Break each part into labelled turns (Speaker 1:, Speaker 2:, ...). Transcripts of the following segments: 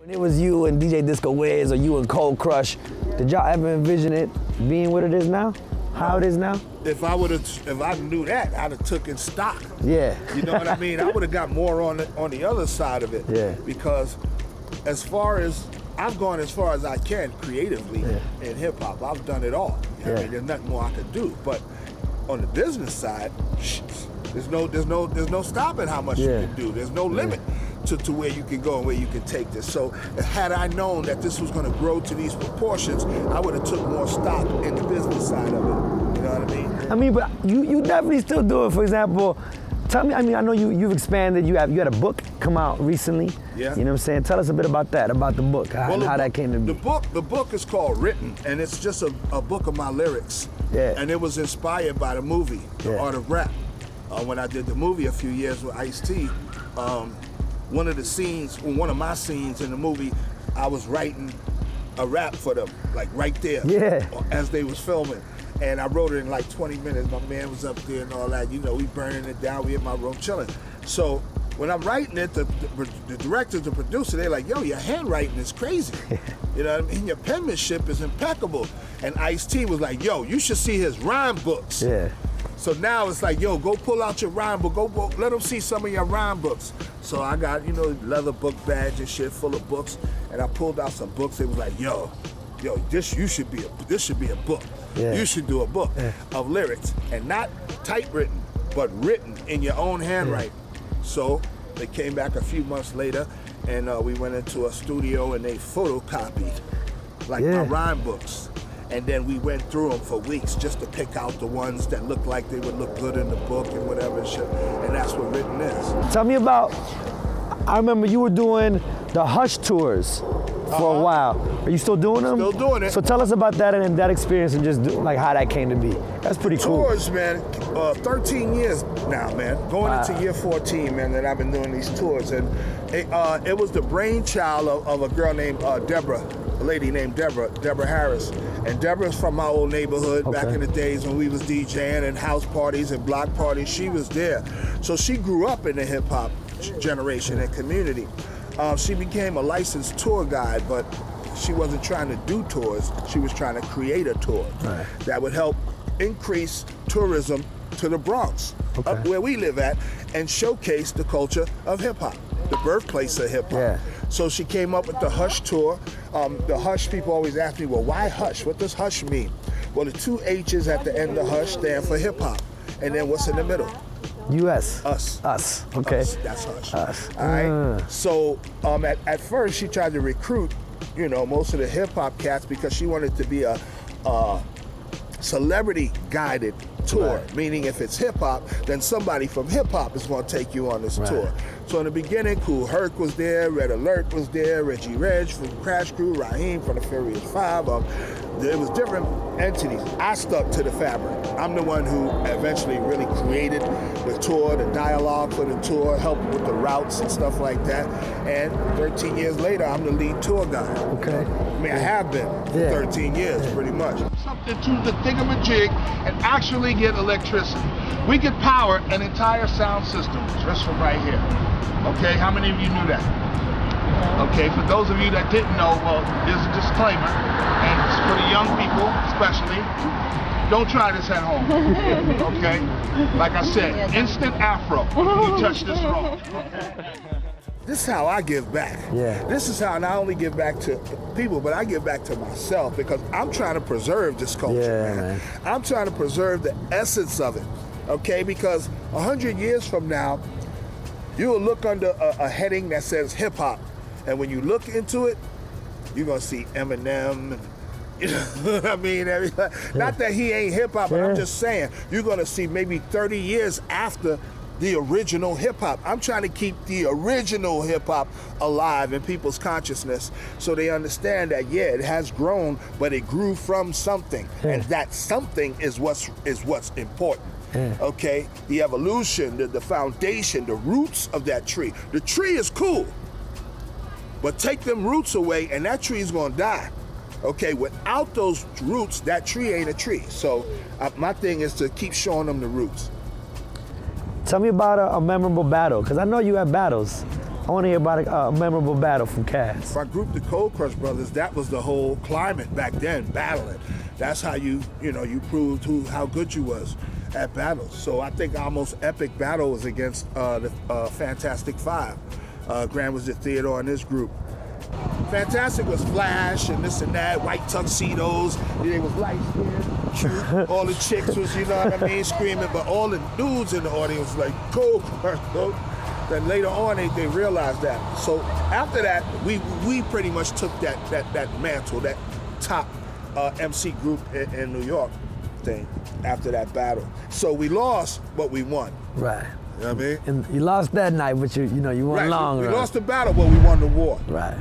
Speaker 1: When it was you and DJ Disco Wiz or you and Cold Crush, did y'all ever envision it being what it is now? How it is now?
Speaker 2: If I knew that, I'd have taken stock.
Speaker 1: Yeah.
Speaker 2: You know what I mean? I would have got more on the other side of it.
Speaker 1: Yeah.
Speaker 2: Because I've gone as far as I can creatively in hip hop. I've done it all. I mean, there's nothing more I could do. But on the business side, there's no stopping how much you can do. There's no limit to where you can go and where you can take this. So had I known that this was going to grow to these proportions, I would have took more stock in the business side of it. You know what I mean?
Speaker 1: I mean, but you definitely still do it. For example, tell me, I mean, I know you've expanded. You had a book come out recently.
Speaker 2: Yeah.
Speaker 1: You know what I'm saying? Tell us a bit about that, about the book, how that came to be.
Speaker 2: The book is called Written, and it's just a book of my lyrics.
Speaker 1: Yeah.
Speaker 2: And it was inspired by the movie, The Art of Rap. When I did the movie a few years with Ice-T, one of my scenes in the movie, I was writing a rap for them, like right there, as they was filming. And I wrote it in like 20 minutes. My man was up there and all that. You know, we burning it down. We in my room chilling. So when I'm writing it, the director, the producer, they're like, yo, your handwriting is crazy. You know what I mean? Your penmanship is impeccable. And Ice-T was like, yo, you should see his rhyme books.
Speaker 1: Yeah.
Speaker 2: So now it's like, yo, go pull out your rhyme book. Go let them see some of your rhyme books. So I got, you know, leather book badge and shit full of books. And I pulled out some books. It was like, yo, this should be a book.
Speaker 1: Yeah.
Speaker 2: You should do a book of lyrics, and not typewritten, but written in your own handwriting. So they came back a few months later, and we went into a studio and they photocopied like my rhyme books. And then we went through them for weeks just to pick out the ones that looked like they would look good in the book and whatever and shit. And that's what Written is.
Speaker 1: Tell me about, I remember you were doing the Hush tours for a while. Are you still doing them?
Speaker 2: Still doing it.
Speaker 1: So tell us about that and that experience and just like how that came to be. That's pretty cool.
Speaker 2: Tours, man, 13 years now, man. Going into year 14, man, that I've been doing these tours. And it was the brainchild of a girl named Deborah, a lady named Deborah Harris. And Deborah's from my old neighborhood back in the days when we was DJing and house parties and block parties. She was there. So she grew up in the hip hop generation and community. She became a licensed tour guide, but she wasn't trying to do tours. She was trying to create a tour that would help increase tourism to the Bronx, up where we live at, and showcase the culture of hip hop, the birthplace of hip hop.
Speaker 1: Yeah.
Speaker 2: So she came up with the Hush tour. The Hush, people always ask me, well, why Hush? What does Hush mean? Well, the two H's at the end of Hush stand for hip hop. And then what's in the middle?
Speaker 1: US.
Speaker 2: Us.
Speaker 1: Okay.
Speaker 2: Us. That's Hush.
Speaker 1: Us.
Speaker 2: All right. So at first she tried to recruit, you know, most of the hip hop cats because she wanted to be a celebrity guided tour, meaning if it's hip hop, then somebody from hip hop is going to take you on this tour. So in the beginning, Kool Herc was there, Red Alert was there, Reggie Reg from Crash Crew, Raheem from the Furious Five. There was different entities. I stuck to the fabric. I'm the one who eventually really created the tour, the dialogue for the tour, helped with the routes and stuff like that. And 13 years later, I'm the lead tour guide.
Speaker 1: Okay.
Speaker 2: I mean, I have been for 13 years, pretty much. Something to the thingamajig and actually get electricity. We could power an entire sound system just from right here. Okay, how many of you knew that? Okay, for those of you that didn't know, well, there's a disclaimer, and it's for the young people especially. Don't try this at home, okay? Like I said, instant afro. You touch this wrong. This is how I give back.
Speaker 1: Yeah.
Speaker 2: This is how I not only give back to people, but I give back to myself because I'm trying to preserve this culture, man. I'm trying to preserve the essence of it, okay? Because 100 years from now, you will look under a heading that says hip hop, and when you look into it, you're gonna see Eminem. You know what I mean? Not that he ain't hip hop, but I'm just saying you're gonna see maybe 30 years after the original hip hop. I'm trying to keep the original hip hop alive in people's consciousness, so they understand that it has grown, but it grew from something, and that something is what's important. Okay, the evolution, the foundation, the roots of that tree. The tree is cool, but take them roots away and that tree is gonna die. Okay, without those roots, that tree ain't a tree. So my thing is to keep showing them the roots.
Speaker 1: Tell me about a memorable battle, because I know you have battles. I want to hear about a memorable battle from Cass.
Speaker 2: My group, the Cold Crush Brothers, that was the whole climate back then, battling. That's how you proved how good you was at battles. So I think our most epic battle was against the Fantastic Five. Grandmaster Theodore and his group. Fantastic was flash and this and that, white tuxedos, they was light skinned, all the chicks was, you know what I mean, screaming, but all the dudes in the audience was like, Cold Crush, go. Then later on, they realized that. So after that, we pretty much took that mantle, that top MC group in New York thing after that battle. So we lost, but we won.
Speaker 1: Right.
Speaker 2: You know what I mean?
Speaker 1: And you lost that night, but you won
Speaker 2: right.
Speaker 1: long
Speaker 2: We
Speaker 1: run.
Speaker 2: lost the battle, but we won the war.
Speaker 1: Right.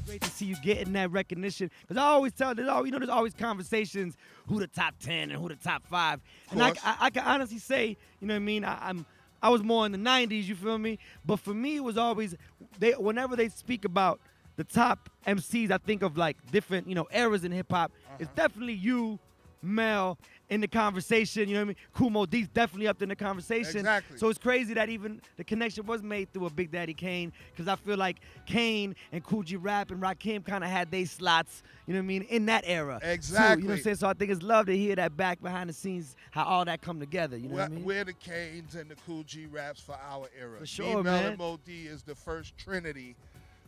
Speaker 3: Great to see you getting that recognition. Because I always tell, there's always conversations, who the top 10 and who the top 5. And I can honestly say, you know what I mean, I was more in the 90s, you feel me? But for me, it was always, whenever they speak about the top MCs, I think of like different, eras in hip hop. It's definitely you, Mel, in the conversation, you know what I mean? Kool Moe Dee's definitely up in the conversation.
Speaker 2: Exactly.
Speaker 3: So it's crazy that even the connection was made through a Big Daddy Kane, because I feel like Kane and Kool G Rap and Rakim kind of had their slots, you know what I mean, in that era.
Speaker 2: Exactly.
Speaker 3: Too, you know what I'm saying? So I think it's love to hear that back behind the scenes, how all that come together, you know what I mean?
Speaker 2: We're the Kanes and the Kool G Raps for our era.
Speaker 3: For sure,
Speaker 2: Mel
Speaker 3: man.
Speaker 2: and Moe D is the first trinity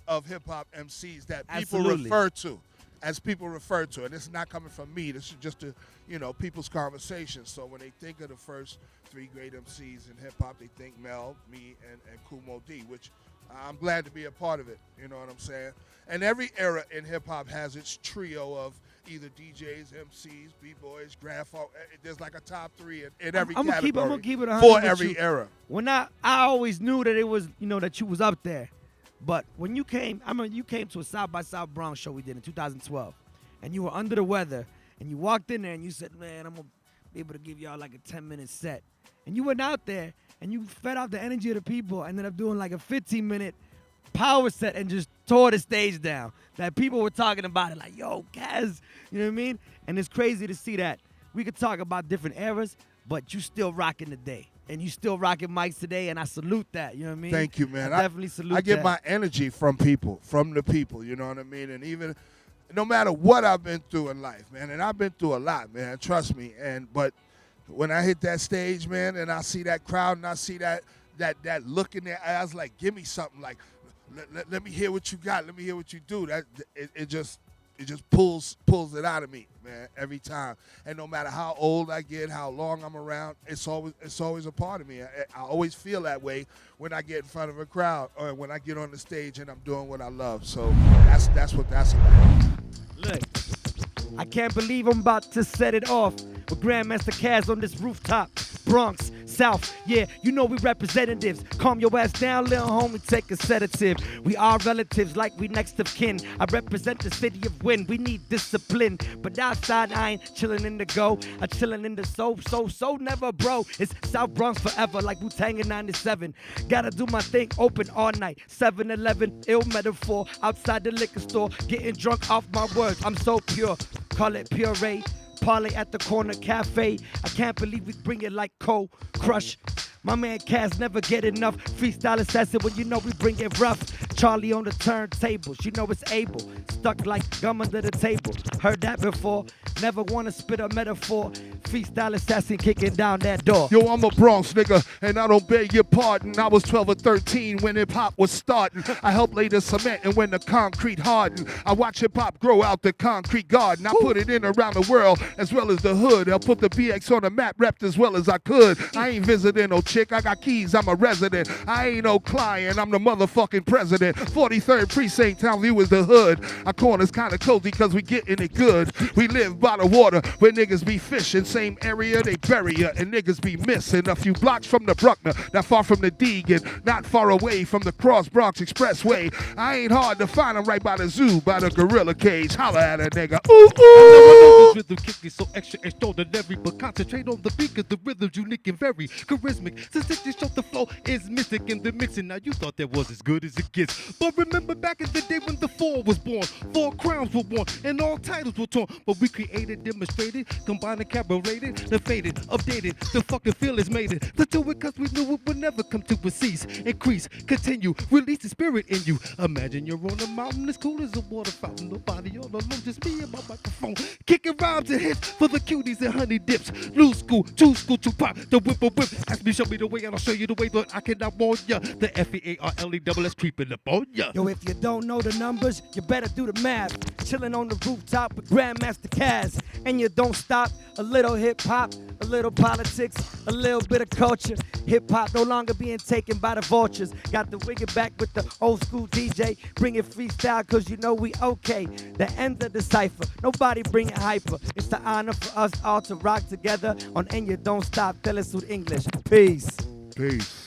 Speaker 2: of hip-hop MCs that people
Speaker 3: Absolutely.
Speaker 2: refer to. As people refer to it. This is not coming from me. This is just people's conversation. So when they think of the first 3 great MCs in hip-hop, they think Mel, me, and Kool Moe D, which I'm glad to be a part of it. You know what I'm saying? And every era in hip-hop has its trio of either DJs, MCs, B-boys, graph. There's like a top 3 in every category
Speaker 3: I'm gonna keep it 100
Speaker 2: for
Speaker 3: with
Speaker 2: every
Speaker 3: you.
Speaker 2: era.
Speaker 3: When I always knew that it was, that you was up there. But when you came, you came to a South by South Bronx show we did in 2012, and you were under the weather, and you walked in there and you said, man, I'm gonna be able to give y'all like a 10-minute set. And you went out there and you fed off the energy of the people, and ended up doing like a 15-minute power set and just tore the stage down. That people were talking about it like, yo, Kaz, you know what I mean? And it's crazy to see that. We could talk about different eras, but you still rocking the day. And you still rocking mics today, and I salute that, you know what I mean?
Speaker 2: Thank you, man.
Speaker 3: I definitely salute that.
Speaker 2: I get my energy from the people, you know what I mean? And even no matter what I've been through in life, man, and I've been through a lot, man, trust me. But when I hit that stage, man, and I see that crowd and I see that look in their eyes, like, give me something, like, let me hear what you got, let me hear what you do. It just pulls it out of me, man, every time. And no matter how old I get, how long I'm around, it's always a part of me. I always feel that way when I get in front of a crowd or when I get on the stage and I'm doing what I love. So that's what that's about.
Speaker 3: Look, I can't believe I'm about to set it off with Grandmaster Kaz on this rooftop. Bronx, South, yeah, you know we representatives. Calm your ass down, little homie, take a sedative. We are relatives like we next of kin. I represent the city of Wynn, we need discipline. But outside, I ain't chillin' in the go. I chillin' in the so never, bro. It's South Bronx forever like Wu-Tang in 97. Gotta do my thing, open all night. 7-Eleven, ill metaphor. Outside the liquor store, getting drunk off my words. I'm so pure, call it puree. Parlay at the corner cafe. I can't believe we bring it like Cold Crush. My man Cass never get enough. Freestyle assassin when you know we bring it rough. Charlie on the turntables, you know it's able. Stuck like gum under the table. Heard that before. Never wanna spit a metaphor. Freestyle assassin kicking down that door.
Speaker 2: Yo, I'm a Bronx nigga, and I don't beg your pardon. I was 12 or 13 when hip-hop was starting. I helped lay the cement and when the concrete hardened. I watch hip-hop grow out the concrete garden. I put it in around the world as well as the hood. I put the BX on the map, repped as well as I could. I ain't visiting no chick, I got keys, I'm a resident. I ain't no client, I'm the motherfucking president. 43rd precinct, town view is the hood. Our corner's kinda cozy cause we getting it good. We live by the water where niggas be fishing. Same area they bury ya and niggas be missing. A few blocks from the Bruckner, not far from the Deegan, not far away from the Cross Bronx Expressway. I ain't hard to find, I'm right by the zoo, by the gorilla cage. Holla at a nigga, ooh, ooh.
Speaker 4: I know this rhythm kick is so extraordinary, but concentrate on the beat cause the rhythm's unique and very charismatic. Since it just showed the flow is mystic in the mixing. Now you thought that was as good as it gets. But remember back in the day when the 4 was born, 4 crowns were won, and all titles were torn. But we created, demonstrated, combined and carbureted, the faded, updated, the fucking feelings made it. The two it cause we knew it would never come to a cease. Increase, continue, release the spirit in you. Imagine you're on a mountain as cool as a water fountain. Nobody all alone, just me and my microphone. Kicking rhymes and hits for the cuties and honey dips. New school, to pop, the whip a whip. Ask me, show me the way, and I'll show you the way that I cannot warn ya. The FEARLESS creeping up on ya.
Speaker 3: Yo, if you don't know the numbers, you better do the math. Chilling on the rooftop with Grandmaster Kaz. And you don't stop. A little hip hop, a little politics, a little bit of culture. Hip hop no longer being taken by the vultures. Got the wicked back with the old school DJ. Bring it freestyle cause you know we okay. The end of the Cypher, nobody bring it hyper. It's the honor for us all to rock together on And You Don't Stop. Tell us with English. Peace.
Speaker 4: Peace.